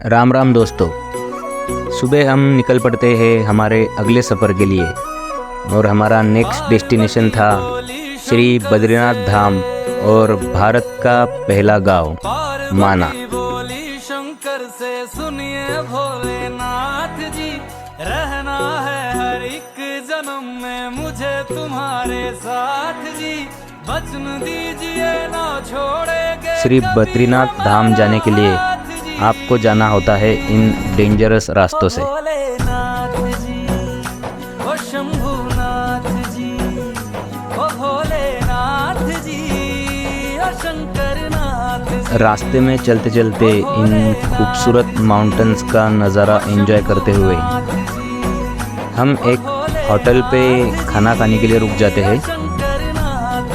राम राम दोस्तों। सुबह हम निकल पड़ते हैं हमारे अगले सफ़र के लिए और हमारा नेक्स्ट डेस्टिनेशन था श्री बद्रीनाथ धाम और भारत का पहला गांव माना। शंकर से सुनिए भोलेनाथ जी, रहना है हर एक जन्म में मुझे तुम्हारे साथ जी, बचन दीजिए ना छोड़ेंगे। श्री बद्रीनाथ धाम जाने के लिए आपको जाना होता है इन डेंजरस रास्तों से। रास्ते में चलते चलते इन खूबसूरत माउंटेन्स का नज़ारा एंजॉय करते हुए हम एक होटल पे खाना खाने के लिए रुक जाते हैं।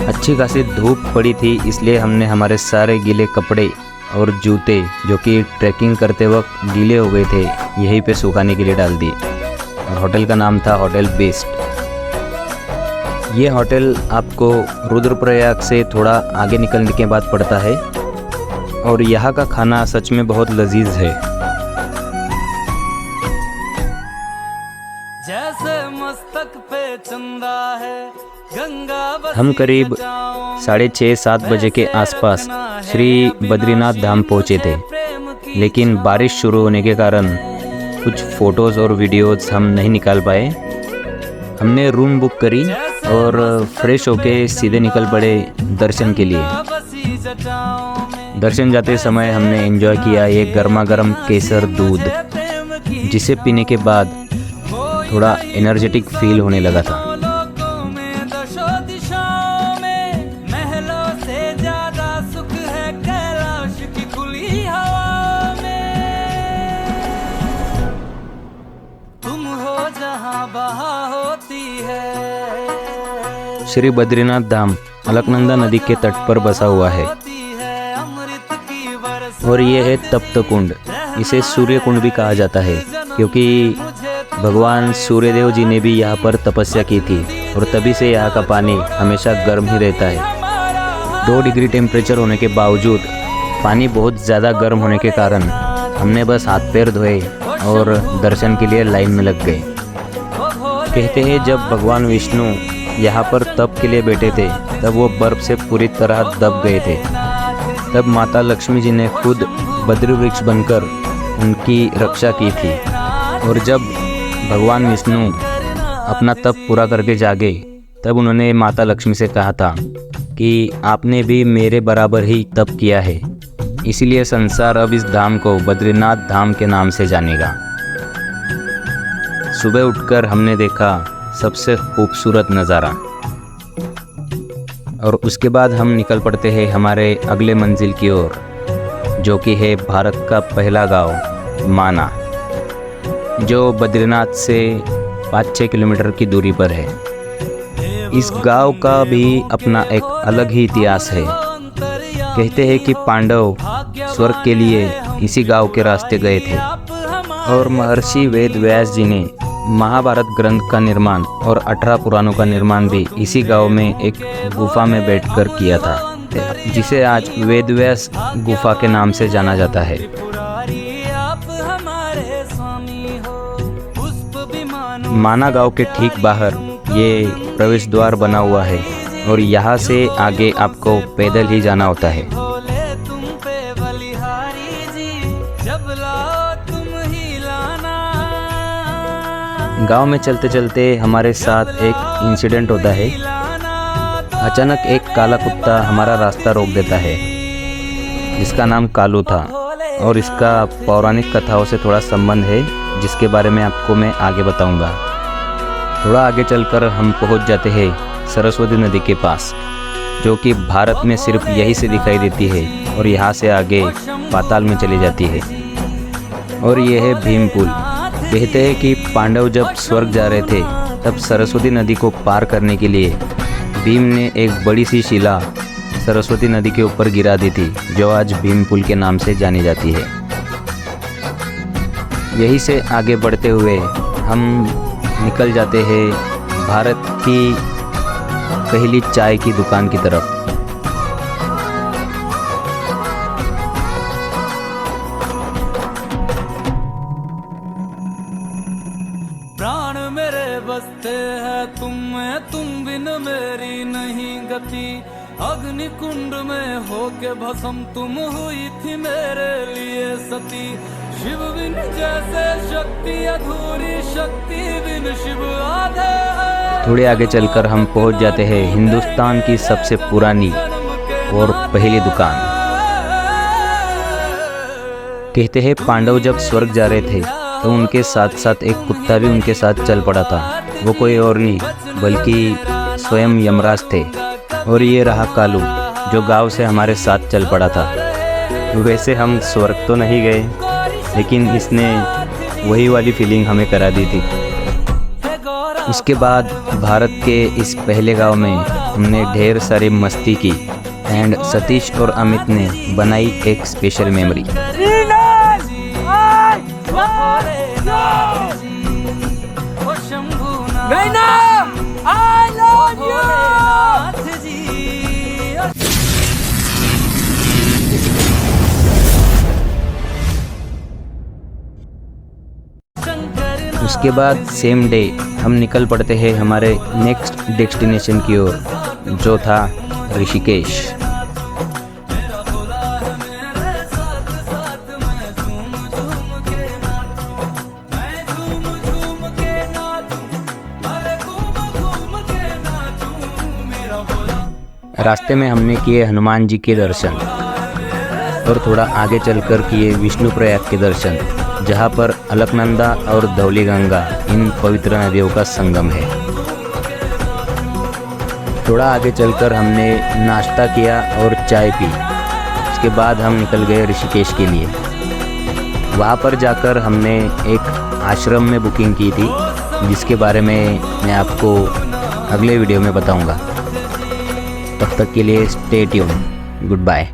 अच्छी खासी धूप पड़ी थी, इसलिए हमने हमारे सारे गीले कपड़े और जूते जो कि ट्रैकिंग करते वक्त गीले हो गए थे यहीं पे सुखाने के लिए डाल दिए। और होटल का नाम था होटल बेस्ट। ये होटल आपको रुद्रप्रयाग से थोड़ा आगे निकलने के बाद पड़ता है और यहाँ का खाना सच में बहुत लजीज है। जैसे मस्तक पे चंदा है गंगा। हम करीब 6:30-7 बजे के आसपास श्री बद्रीनाथ धाम पहुँचे थे, लेकिन बारिश शुरू होने के कारण कुछ फ़ोटोज़ और वीडियोज़ हम नहीं निकाल पाए। हमने रूम बुक करी और फ्रेश होके सीधे निकल पड़े दर्शन के लिए। दर्शन जाते समय हमने एंजॉय किया ये गर्मा गर्म केसर दूध, जिसे पीने के बाद थोड़ा एनर्जेटिक फील होने लगा था। श्री बद्रीनाथ धाम अलकनंदा नदी के तट पर बसा हुआ है और ये है तप्त कुंड। इसे सूर्य कुंड भी कहा जाता है क्योंकि भगवान सूर्यदेव जी ने भी यहाँ पर तपस्या की थी और तभी से यहाँ का पानी हमेशा गर्म ही रहता है। 2 डिग्री टेम्परेचर होने के बावजूद पानी बहुत ज़्यादा गर्म होने के कारण हमने बस हाथ पैर धोए और दर्शन के लिए लाइन में लग गए। कहते हैं जब भगवान विष्णु यहाँ पर तप के लिए बैठे थे तब वो बर्फ से पूरी तरह दब गए थे। तब माता लक्ष्मी जी ने खुद बद्री वृक्ष बनकर उनकी रक्षा की थी और जब भगवान विष्णु अपना तप पूरा करके जागे तब उन्होंने माता लक्ष्मी से कहा था कि आपने भी मेरे बराबर ही तप किया है, इसीलिए संसार अब इस धाम को बद्रीनाथ धाम के नाम से जानेगा। सुबह उठकर हमने देखा सबसे खूबसूरत नज़ारा और उसके बाद हम निकल पड़ते हैं हमारे अगले मंजिल की ओर, जो कि है भारत का पहला गांव माना, जो बद्रीनाथ से 5-6 किलोमीटर की दूरी पर है। इस गांव का भी अपना एक अलग ही इतिहास है। कहते हैं कि पांडव स्वर्ग के लिए इसी गांव के रास्ते गए थे और महर्षि वेद व्यास जी ने महाभारत ग्रंथ का निर्माण और 18 पुराणों का निर्माण भी इसी गांव में एक गुफा में बैठकर किया था, जिसे आज वेदव्यास गुफा के नाम से जाना जाता है। माना गांव के ठीक बाहर ये प्रवेश द्वार बना हुआ है और यहाँ से आगे आपको पैदल ही जाना होता है। गांव में चलते चलते हमारे साथ एक इंसिडेंट होता है। अचानक एक काला कुत्ता हमारा रास्ता रोक देता है। इसका नाम कालू था और इसका पौराणिक कथाओं से थोड़ा संबंध है, जिसके बारे में आपको मैं आगे बताऊंगा। थोड़ा आगे चलकर हम पहुंच जाते हैं सरस्वती नदी के पास, जो कि भारत में सिर्फ यहीं से दिखाई देती है और यहाँ से आगे पाताल में चली जाती है। और ये है भीम पुल। कहते हैं कि पांडव जब स्वर्ग जा रहे थे तब सरस्वती नदी को पार करने के लिए भीम ने एक बड़ी सी शिला सरस्वती नदी के ऊपर गिरा दी थी, जो आज भीम पुल के नाम से जानी जाती है। यहीं से आगे बढ़ते हुए हम निकल जाते हैं भारत की पहली चाय की दुकान की तरफ। बसते हैं तुम में, तुम बिन मेरी नहीं गति। अग्नि कुंड में होके भस्म तुम हुई थी मेरे लिए सती। शिव बिन जैसे शक्ति अधूरी, शक्ति बिन शिव आधे है। थोड़े आगे चलकर हम पहुंच जाते हैं हिंदुस्तान की सबसे पुरानी और पहली दुकान। कहते हैं पांडव जब स्वर्ग जा रहे थे तो उनके साथ साथ एक कुत्ता भी उनके साथ चल पड़ा था। वो कोई और नहीं बल्कि स्वयं यमराज थे। और ये रहा कालू जो गांव से हमारे साथ चल पड़ा था। वैसे हम स्वर्ग तो नहीं गए, लेकिन इसने वही वाली फीलिंग हमें करा दी थी। उसके बाद भारत के इस पहले गांव में हमने ढेर सारी मस्ती की एंड सतीश और अमित ने बनाई एक स्पेशल मेमोरी। उसके बाद सेम डे हम निकल पड़ते हैं हमारे नेक्स्ट डेस्टिनेशन की ओर, जो था ऋषिकेश। रास्ते में हमने किए हनुमान जी के दर्शन और थोड़ा आगे चलकर किए विष्णुप्रयाग के दर्शन, जहाँ पर अलकनंदा और धौली गंगा इन पवित्र नदियों का संगम है। थोड़ा आगे चलकर हमने नाश्ता किया और चाय पी। उसके बाद हम निकल गए ऋषिकेश के लिए। वहाँ पर जाकर हमने एक आश्रम में बुकिंग की थी, जिसके बारे में मैं आपको अगले वीडियो में बताऊँगा। तब तक के लिए स्टे ट्यून, गुड बाय।